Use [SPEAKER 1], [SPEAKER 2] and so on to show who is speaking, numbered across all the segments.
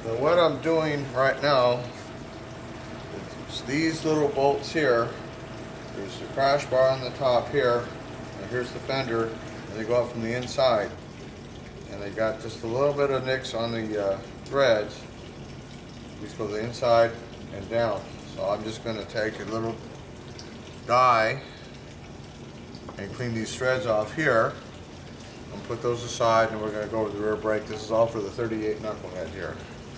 [SPEAKER 1] So what I'm doing right now is these little bolts here. There's the crash bar on the top here, and here's the fender, and they go up from the inside. And they got just a little bit of nicks on the threads. These go to the inside and down. So I'm just going to take a little dye and clean these threads off here and put those aside, and we're going to go over the rear brake. This is all for the 38 knucklehead here,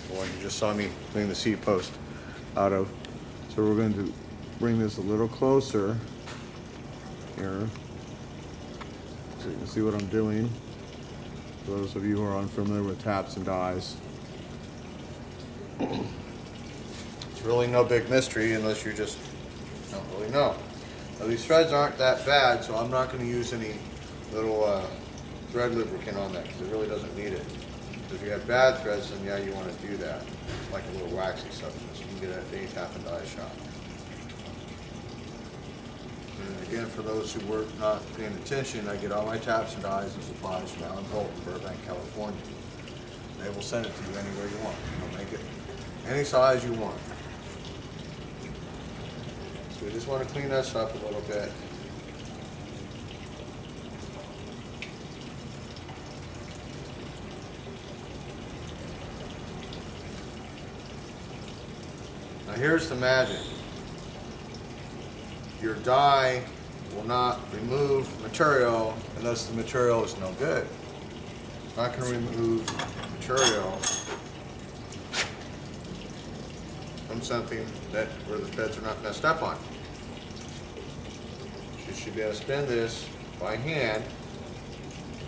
[SPEAKER 1] the one you just saw me clean the seat post out of. So we're going to bring this a little closer here so you can see what I'm doing. For those of you who are unfamiliar with taps and dyes, it's really no big mystery unless you just don't really know. Now, these threads aren't that bad, so I'm not going to use any little thread lubricant on that because it really doesn't need it. If you have bad threads, then yeah, you want to do that, like a little waxy substance. You can get it at any tap and dye shop. And again, for those who were not paying attention, I get all my taps and dyes and supplies from Allen Holt in Burbank, California. They will send it to you anywhere you want. They'll make it any size you want. So we just want to clean this up a little bit. Now here's the magic. Your dye will not remove material unless the material is no good. It's not going to remove material from something where the threads are not messed up on. You should be able to spin this by hand.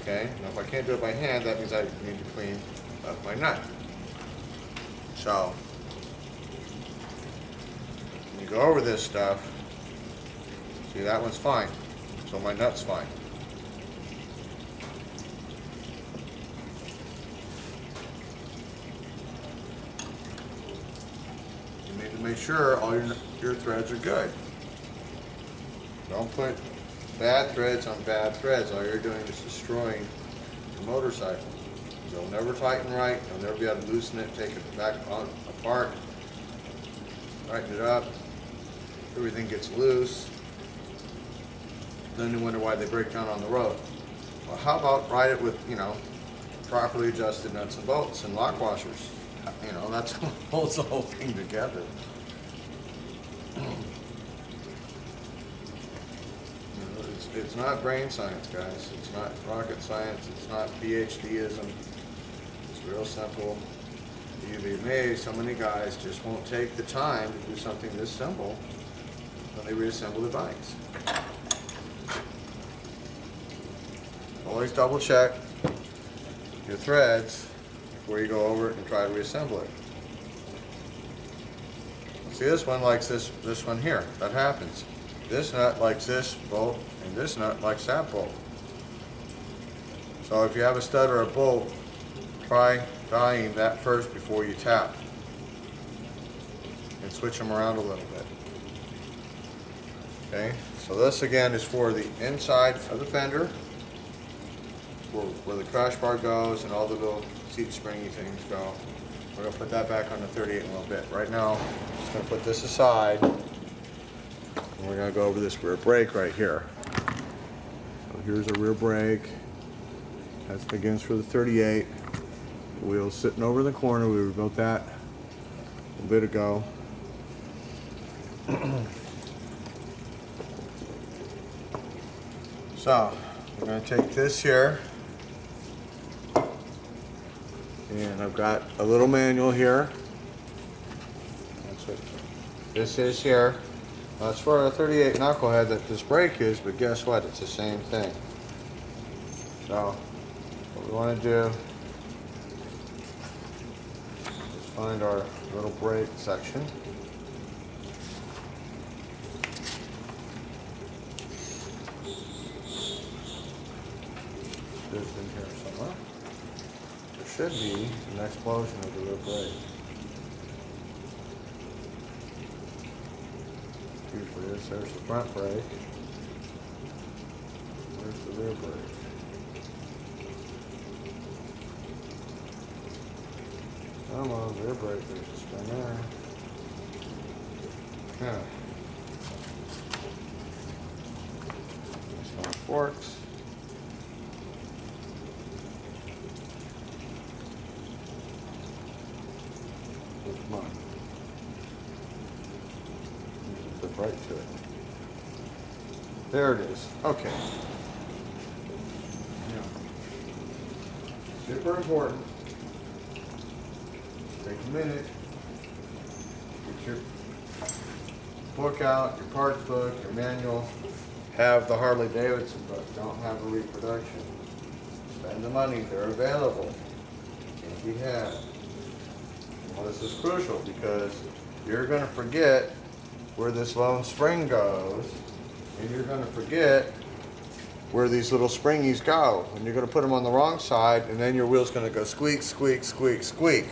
[SPEAKER 1] Okay, now if I can't do it by hand, that means I need to clean up my nut. So, when you go over this stuff, see, that one's fine, so my nut's fine. You need to make sure all your threads are good. Don't put bad threads on bad threads. All you're doing is destroying the motorcycle. They'll never tighten right. You'll never be able to loosen it, take it back apart, tighten it up. Everything gets loose. Then you wonder why they break down on the road. Well, how about ride it with, properly adjusted nuts and bolts and lock washers? That's what holds the whole thing together. It's not brain science, guys. It's not rocket science. It's not PhDism. It's real simple. You'd be amazed how many guys just won't take the time to do something this simple when they reassemble their bikes. Always double check your threads before you go over it and try to reassemble it. See, this one likes this one here. That happens. This nut likes this bolt, and this nut likes that bolt. So if you have a stud or a bolt, try dyeing that first before you tap. And switch them around a little bit. Okay, so this again is for the inside of the fender, where the crash bar goes and all the little seat springy things go. We're going to put that back on the 38 in a little bit. Right now, I'm just going to put this aside, and we're going to go over this rear brake right here. So here's a rear brake. That's begins for the 38. The wheel's sitting over in the corner. We rebuilt that a bit ago. So, we're going to take this here. And I've got a little manual here. That's what this is here. That's for a 38 knucklehead that this brake is, but guess what? It's the same thing. So, what we want to do is find our little brake section. It's in here somewhere. There should be an explosion of the rear brake. Usually is. There's the front brake. There's the rear brake. Come on, air brake, there's a spin there. Yeah. This one forks. Come on. Flip right to it. There it is. Okay. Yeah. Super important. Take a minute. Get your book out, your parts book, your manual. Have the Harley Davidson book. Don't have a reproduction. Spend the money. They're available. Can't be had. Well, this is crucial because you're going to forget where this lone spring goes, and you're going to forget where these little springies go, and you're going to put them on the wrong side, and then your wheel's going to go squeak, squeak, squeak, squeak,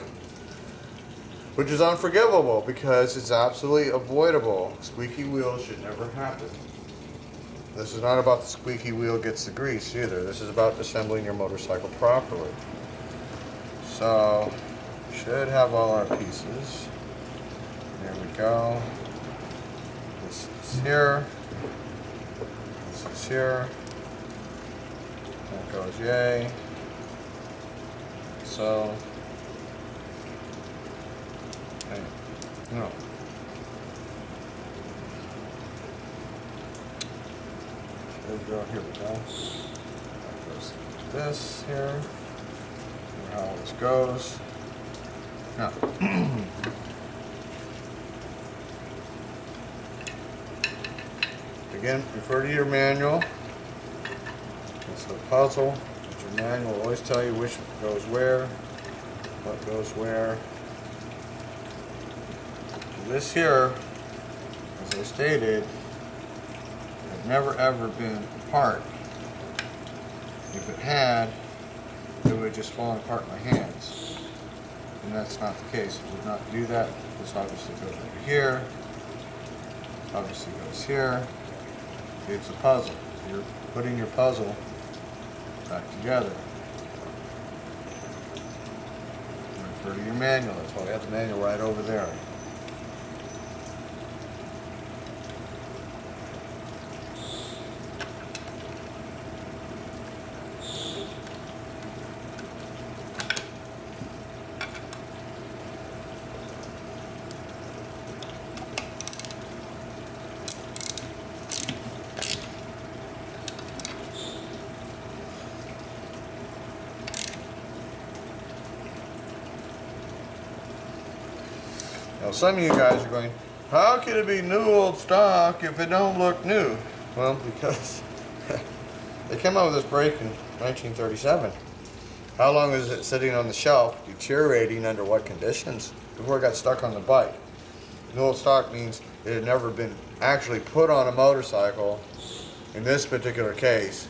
[SPEAKER 1] which is unforgivable because it's absolutely avoidable. Squeaky wheels should never happen. This is not about the squeaky wheel gets the grease either. This is about assembling your motorcycle properly. So, should have all our pieces. There we go. This is here. This is here. That goes yay. So, okay. No. Here we go. That goes this here. See how this goes. Now, again, refer to your manual. It's a puzzle. But your manual will always tell you which goes where, what goes where. This here, as I stated, had never ever been apart. If it had, it would have just fallen apart in my hands. And that's not the case. It would not do that. This obviously goes over here. Obviously goes here. It's a puzzle. You're putting your puzzle back together. Refer to your manual. That's why we have the manual right over there. Now some of you guys are going, how can it be new old stock if it don't look new? Well, because they came out with this brake in 1937. How long is it sitting on the shelf, deteriorating under what conditions? Before it got stuck on the bike. New old stock means it had never been actually put on a motorcycle, in this particular case,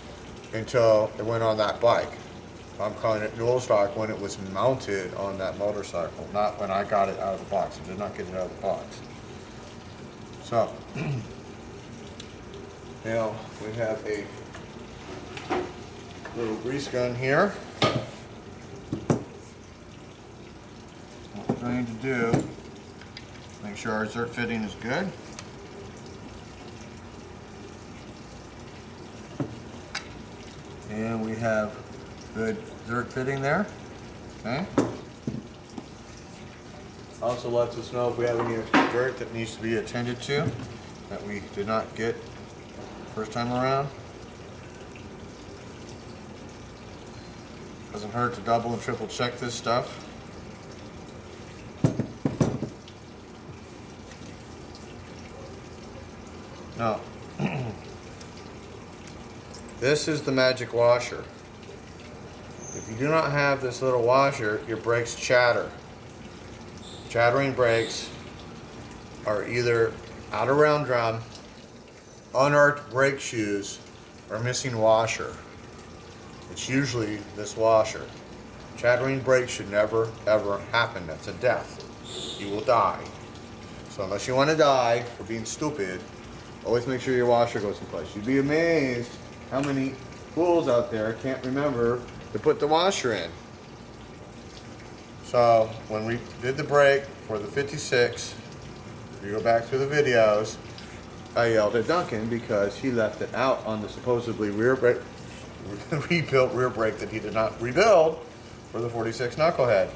[SPEAKER 1] until it went on that bike. I'm calling it new old stock when it was mounted on that motorcycle, not when I got it out of the box. I did not get it out of the box. So, now we have a little grease gun here. What we're going to do, make sure our zert fitting is good. And we have good zert fitting there. Okay. Also lets us know if we have any dirt that needs to be attended to that we did not get first time around. Doesn't hurt to double and triple check this stuff. Now, this is the magic washer. If you do not have this little washer, your brakes chatter. Chattering brakes are either out of round drum, unarched brake shoes, or missing washer. It's usually this washer. Chattering brakes should never ever happen. That's a death. You will die. So unless you want to die for being stupid, always make sure your washer goes in place. You'd be amazed how many fools out there can't remember to put the washer in. So when we did the brake for the 56, if you go back through the videos, I yelled at Duncan because he left it out on the supposedly rear brake, rebuilt rear brake that he did not rebuild for the 46 Knucklehead.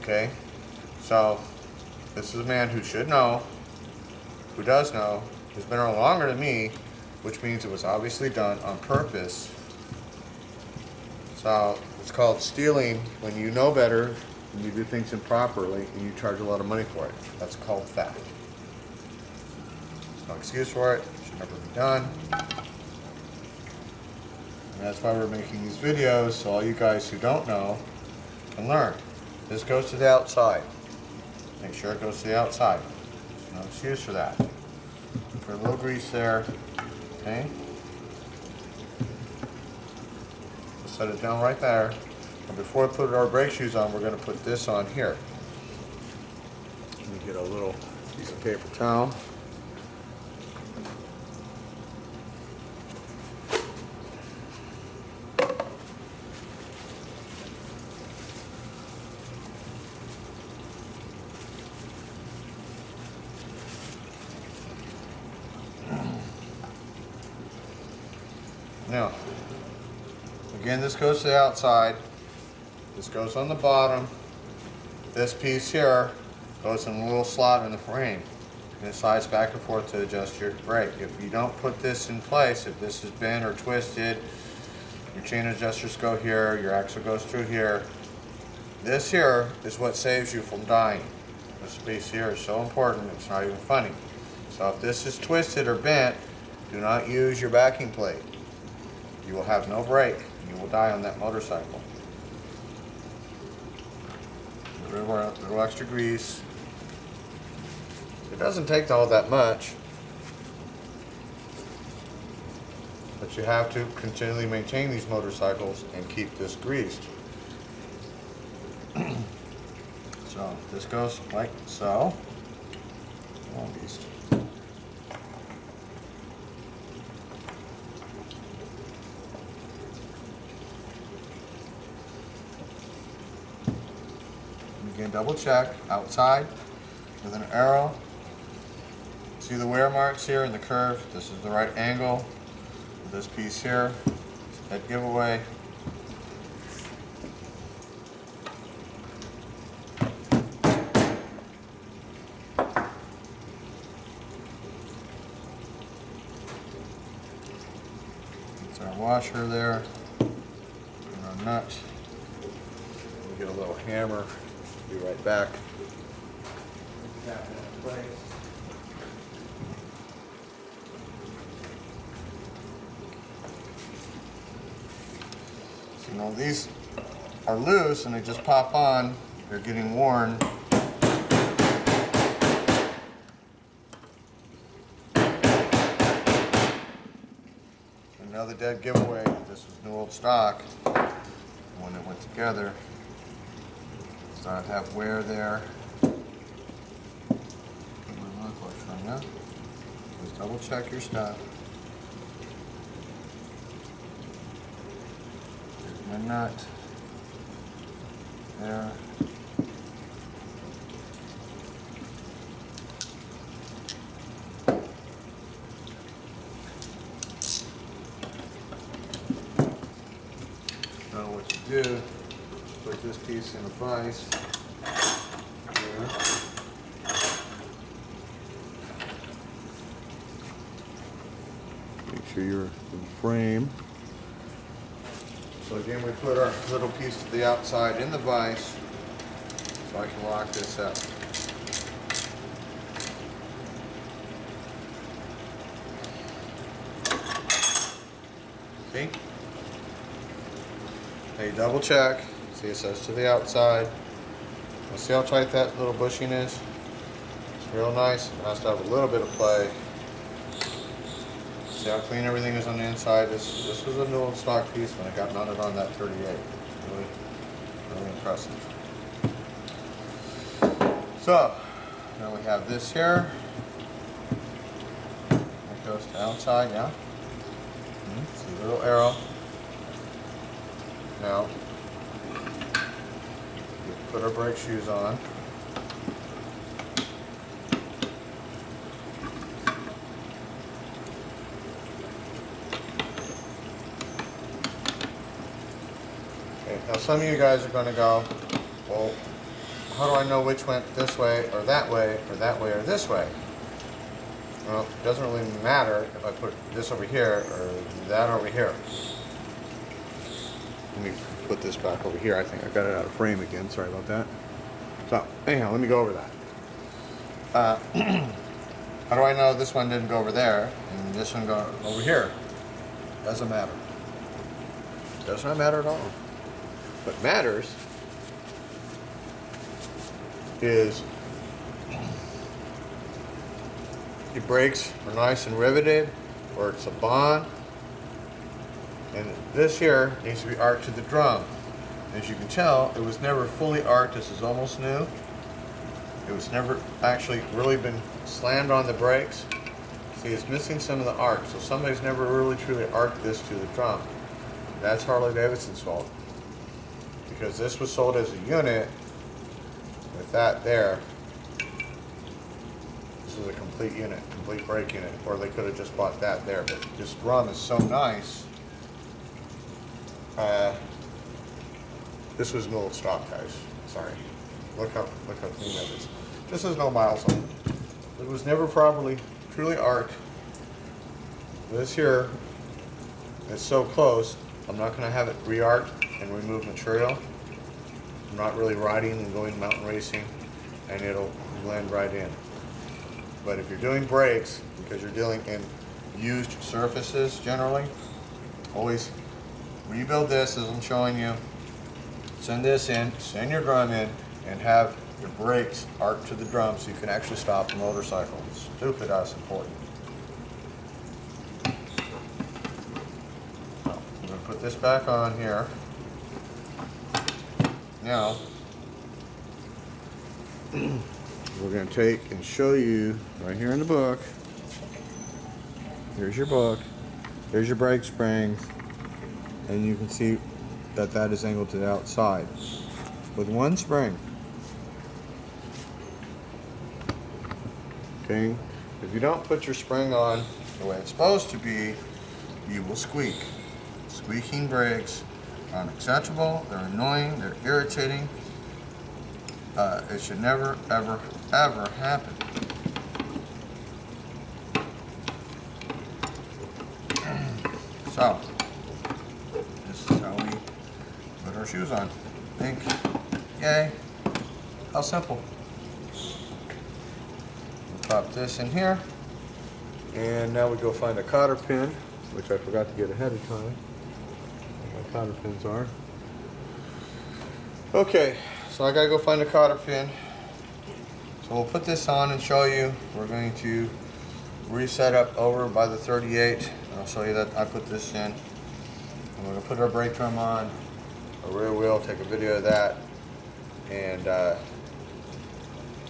[SPEAKER 1] Okay, so this is a man who should know, who does know, who's been around longer than me, which means it was obviously done on purpose. So it's called stealing when you know better and you do things improperly and you charge a lot of money for it. That's called theft. There's no excuse for it. It should never be done. And that's why we're making these videos, so all you guys who don't know can learn. This goes to the outside. Make sure it goes to the outside. No excuse for that. Put a little grease there. Okay? Set it down right there. And before we put our brake shoes on, we're going to put this on here. Let me get a little piece of paper towel. Now, again, this goes to the outside. This goes on the bottom. This piece here goes in a little slot in the frame. And it slides back and forth to adjust your brake. If you don't put this in place, if this is bent or twisted, your chain adjusters go here, your axle goes through here. This here is what saves you from dying. This piece here is so important, it's not even funny. So if this is twisted or bent, do not use your backing plate. You will have no brake. You will die on that motorcycle. Get rid of our little extra grease. It doesn't take all that much, but you have to continually maintain these motorcycles and keep this greased. So this goes like so. All these. Again, double check outside with an arrow. See the wear marks here in the curve? This is the right angle. This piece here, head giveaway. It's our washer there, and our nut. We'll get a little hammer. Be right back. Tap it in place. So now these are loose and they just pop on. They're getting worn. Another dead giveaway. This was new old stock. When it went together. Started to have wear there. Just double check your stuff. There's my nut. There. Now what you do, put this piece in a vise. There. Make sure you're in frame. So again, we put our little piece to the outside in the vise so I can lock this up. See? Now you double check. See, it says to the outside. Now see how tight that little bushing is? It's real nice. It has to have a little bit of play. See how clean everything is on the inside? This was a new old stock piece when it got mounted on that 38. Really impressive. So, now we have this here. It goes to outside, yeah? See the little arrow. Now, put our brake shoes on. Okay, now some of you guys are going to go, well, how do I know which went this way or that way or that way or this way? Well, it doesn't really matter if I put this over here or that over here. Let me put this back over here. I think I got it out of frame again. Sorry about that. So, anyhow, let me go over that. How do I know this one didn't go over there and this one go over here? Doesn't matter. Does not matter at all. What matters is your brakes are nice and riveted, or it's a bond. And this here needs to be arched to the drum. As you can tell, it was never fully arched. This is almost new. It was never actually really been slammed on the brakes. See, it's missing some of the arc. So somebody's never really truly arched this to the drum. That's Harley Davidson's fault. Because this was sold as a unit with that there. This is a complete unit, complete brake unit. Or they could have just bought that there. But this drum is so nice. This was an old stock, guys. Sorry. Look how clean that is. This is no miles on it. It was never properly, truly arched. This here is so close, I'm not going to have it re-arched and remove material. I'm not really riding and going mountain racing, and it'll blend right in. But if you're doing brakes, because you're dealing in used surfaces generally, always rebuild this as I'm showing you. Send this in, send your drum in, and have your brakes arced to the drum so you can actually stop the motorcycle. It's stupid as important. So, I'm going to put this back on here. Now, we're going to take and show you right here in the book. Here's your book. Here's your brake springs. And you can see that that is angled to the outside with one spring. Okay, if you don't put your spring on the way it's supposed to be, you will squeak. Squeaking brakes are unacceptable, they're annoying, they're irritating. It should never, ever, ever happen. So, this is how we put our shoes on. Think, yay, how simple. We'll pop this in here, and now we go find a cotter pin, which I forgot to get ahead of time. Where my cotter pins are. Okay, so I gotta go find a cotter pin. So we'll put this on and show you. We're going to reset up over by the 38. I'll show you that I put this in. And we're going to put our brake drum on, a rear wheel, take a video of that. And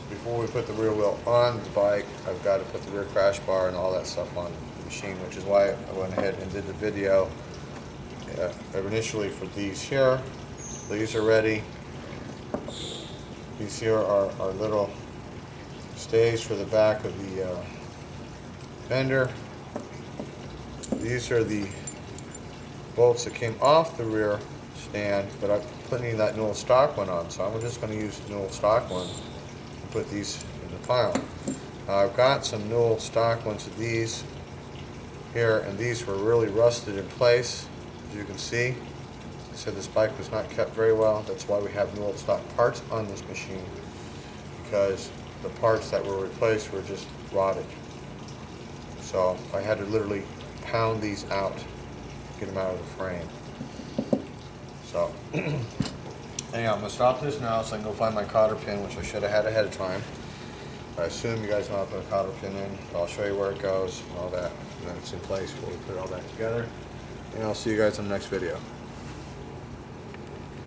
[SPEAKER 1] before we put the rear wheel on the bike, I've got to put the rear crash bar and all that stuff on the machine, which is why I went ahead and did the video initially for these here. These are ready. These here are our little stays for the back of the fender. These are the bolts that came off the rear stand, but I'm putting that Knuckle stock one on, so I'm just going to use the Knuckle stock one and put these in the pile. Now I've got some Knuckle stock ones of these here, and these were really rusted in place, as you can see. So this bike was not kept very well. That's why we have Knuckle stock parts on this machine, because the parts that were replaced were just rotted. So I had to literally pound these out, get them out of the frame. So anyhow, I'm gonna stop this now so I can go find my cotter pin, which I should have had ahead of time. I assume you guys know how to put a cotter pin in. I'll show you where it goes and all that, and then it's in place before we put all that together. And I'll see you guys in the next video.